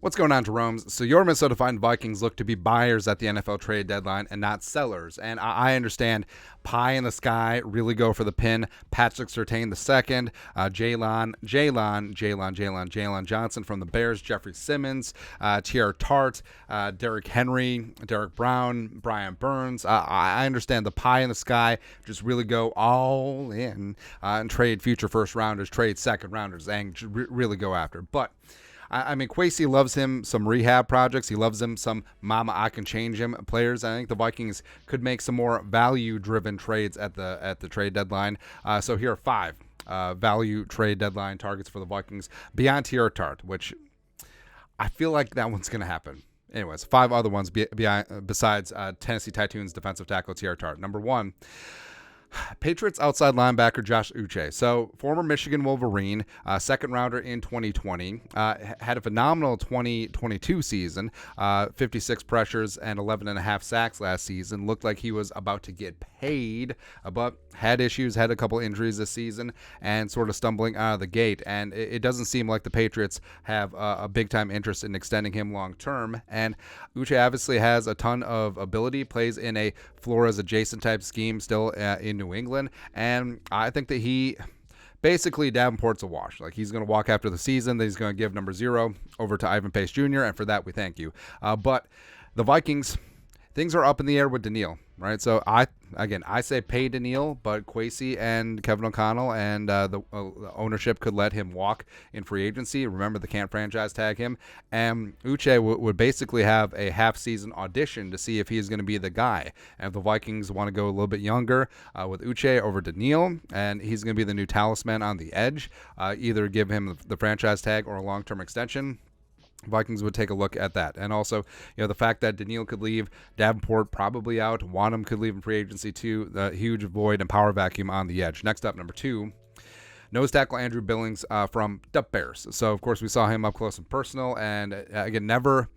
What's going on, Jerome? So your Minnesota Vikings look to be buyers at the NFL trade deadline and not sellers. And I understand pie in the sky, really go for the pin. Patrick Surtain the second, Jalen Johnson from the Bears, Jeffrey Simmons, T.R. Tart, Derrick Henry, Derek Brown, Brian Burns. I understand the pie in the sky, just really go all in and trade future first rounders, trade second rounders, and really go after. But I mean, Kwesi loves him some rehab projects. He loves him some mama I can change him players. I think the Vikings could make some more value-driven trades at the trade deadline. So here are 5 value trade deadline targets for the Vikings beyond T.R. Tart, which I feel like that one's going to happen. Anyways, 5 other ones besides Tennessee Titans defensive tackle T.R. Tart. Number 1. Patriots outside linebacker Josh Uchih. So former Michigan Wolverine, second rounder in 2020, had a phenomenal 2022 season, 56 pressures and 11.5 sacks last season. Looked like he was about to get paid, but had issues, had a couple injuries this season, and sort of stumbling out of the gate. And it doesn't seem like the Patriots have a big-time interest in extending him long-term. And Uchih obviously has a ton of ability, plays in a Flores-adjacent type scheme still in New England, and I think that he basically Davenport's a wash. Like, he's going to walk after the season, then he's going to give number 0 over to Ivan Pace Jr., and for that we thank you. But the Vikings, things are up in the air with Daniil, right? So I say pay Daniil, but Kwesi and Kevin O'Connell and the ownership could let him walk in free agency. Remember, they can't franchise tag him. And Uchih would basically have a half-season audition to see if he's going to be the guy. And if the Vikings want to go a little bit younger with Uchih over Daniil, and he's going to be the new talisman on the edge, either give him the franchise tag or a long-term extension, Vikings would take a look at that. And also, the fact that Daniil could leave, Davenport probably out, Wanham could leave in free agency too, the huge void and power vacuum on the edge. Next up, number 2, nose tackle Andrew Billings from the Bears. So, of course, we saw him up close and personal, and again, never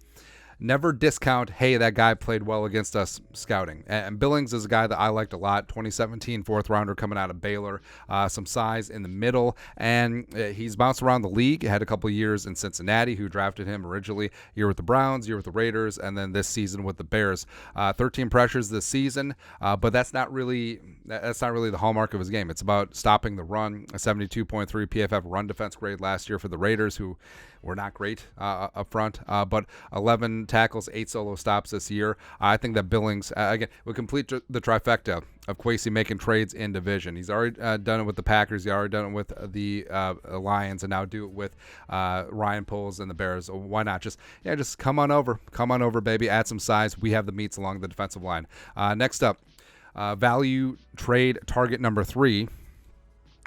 discount, hey, that guy played well against us scouting. And Billings is a guy that I liked a lot. 2017 fourth rounder coming out of Baylor. Some size in the middle. And he's bounced around the league. Had a couple years in Cincinnati, who drafted him originally. Year with the Browns, year with the Raiders, and then this season with the Bears. 13 pressures this season, but that's not really the hallmark of his game. It's about stopping the run. A 72.3 PFF run defense grade last year for the Raiders, who were not great up front, but 11 tackles, 8 solo stops this year. I think that Billings, again, would complete the trifecta of Kwesi making trades in division. He's already done it with the Packers. He's already done it with the Lions, and now do it with Ryan Poles and the Bears. Why not? Just come on over, baby. Add some size. We have the meats along the defensive line. Next up, value trade target number 3.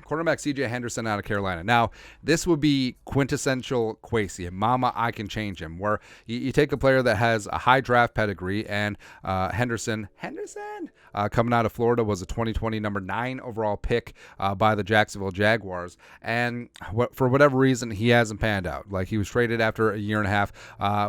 Quarterback C.J. Henderson out of Carolina. Now, this would be quintessential Kwesi, and mama, I can change him, where you take a player that has a high draft pedigree, and Henderson, coming out of Florida, was a 2020 number 9 overall pick by the Jacksonville Jaguars, and for whatever reason, he hasn't panned out. Like, he was traded after a year and a half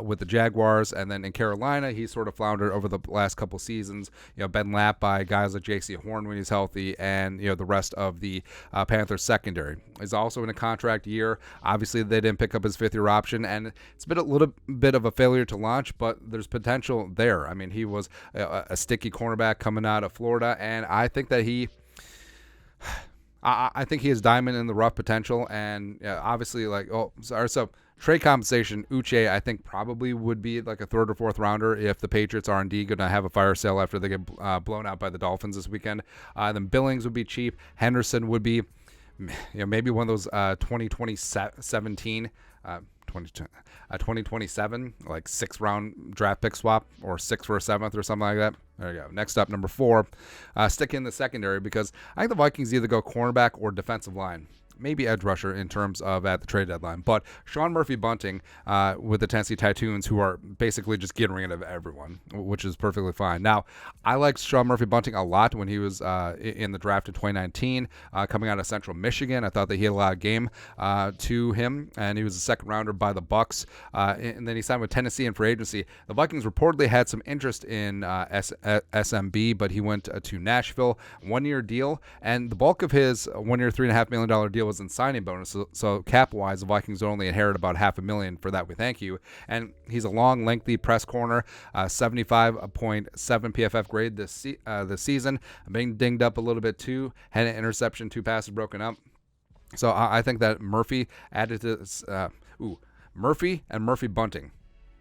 with the Jaguars, and then in Carolina, he sort of floundered over the last couple seasons, been lapped by guys like J.C. Horn when he's healthy, and the rest of the Panthers secondary. He's also in a contract year. Obviously, they didn't pick up his 5th-year option, and it's been a little bit of a failure to launch, but there's potential there. I mean, he was a sticky cornerback coming out of Florida, and I think that I think he has diamond in the rough potential, and obviously, so trade compensation, Uchih, I think, probably would be like a 3rd or 4th rounder if the Patriots are indeed going to have a fire sale after they get blown out by the Dolphins this weekend. Then Billings would be cheap. Henderson would be maybe one of those 2027 like 6th round draft pick swap, or 6 for a 7th or something like that. There you go. Next up, number 4, stick in the secondary, because I think the Vikings either go cornerback or defensive line. Maybe edge rusher in terms of at the trade deadline. But Shawn Murphy-Bunting with the Tennessee Titans, who are basically just getting rid of everyone, which is perfectly fine. Now, I liked Shawn Murphy-Bunting a lot when he was in the draft in 2019, coming out of Central Michigan. I thought that he had a lot of game to him, and he was a 2nd rounder by the Bucks. And then he signed with Tennessee in free agency. The Vikings reportedly had some interest in SMB, but he went to Nashville, 1-year deal, and the bulk of his 1-year, $3.5 million deal deal was in signing bonus. So cap-wise, the Vikings would only inherit about $500,000 for that. We thank you. And he's a long, lengthy press corner, 75.7 PFF grade this season. Being dinged up a little bit too. Had an interception, 2 passes broken up. So I think that Murphy added to this, Murphy and Murphy-Bunting.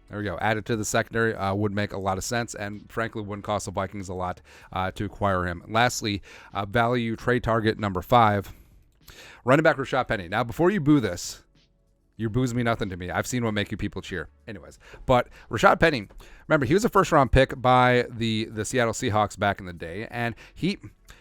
There we go. Added to the secondary would make a lot of sense, and frankly wouldn't cost the Vikings a lot to acquire him. Lastly, value trade target number 5, running back Rashad Penny. Now, before you boo this, your boos mean nothing to me. I've seen what make you people cheer. Anyways, but Rashad Penny, remember, he was a first-round pick by the Seattle Seahawks back in the day, and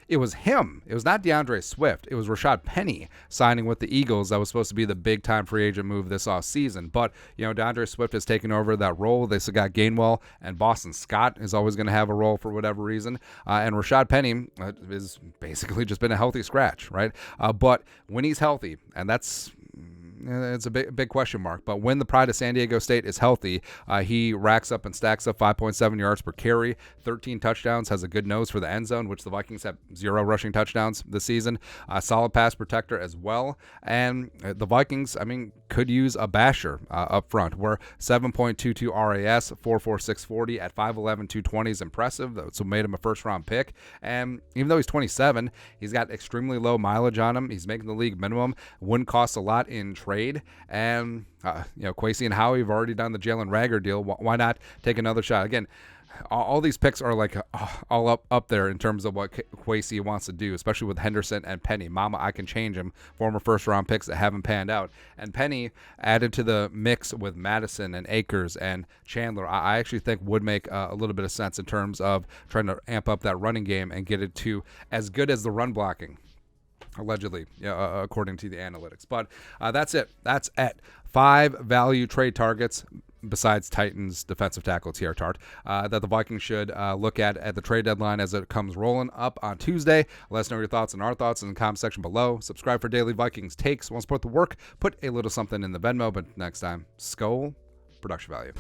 it was him. It was not DeAndre Swift. It was Rashad Penny signing with the Eagles. That was supposed to be the big-time free agent move this offseason. But, DeAndre Swift has taken over that role. They still got Gainwell, and Boston Scott is always going to have a role for whatever reason. And Rashad Penny is basically just been a healthy scratch, right? But when he's healthy, and it's a big question mark. But when the pride of San Diego State is healthy, he racks up and stacks up 5.7 yards per carry, 13 touchdowns, has a good nose for the end zone, which the Vikings have 0 rushing touchdowns this season. Solid pass protector as well. And the Vikings, could use a basher up front. Where 7.22 RAS, 4.46 40 at 5'11", 220 is impressive. So made him a first-round pick. And even though he's 27, he's got extremely low mileage on him. He's making the league minimum. Wouldn't cost a lot in trade. And, Kwesi and Howie have already done the Jalen Reagor deal. Why not take another shot? Again, all these picks are like all up there in terms of what Kwesi wants to do, especially with Henderson and Penny. Mama, I can change him. Former first-round picks that haven't panned out. And Penny added to the mix with Madison and Akers and Chandler, I actually think would make a little bit of sense in terms of trying to amp up that running game and get it to as good as the run blocking. Allegedly, according to the analytics. But that's it. That's at 5 value trade targets besides Titans defensive tackle T.R. Tart that the Vikings should look at the trade deadline as it comes rolling up on Tuesday. Let us know your thoughts and our thoughts in the comment section below. Subscribe for daily Vikings takes. Want to support the work? Put a little something in the Venmo. But next time, Skol, production value.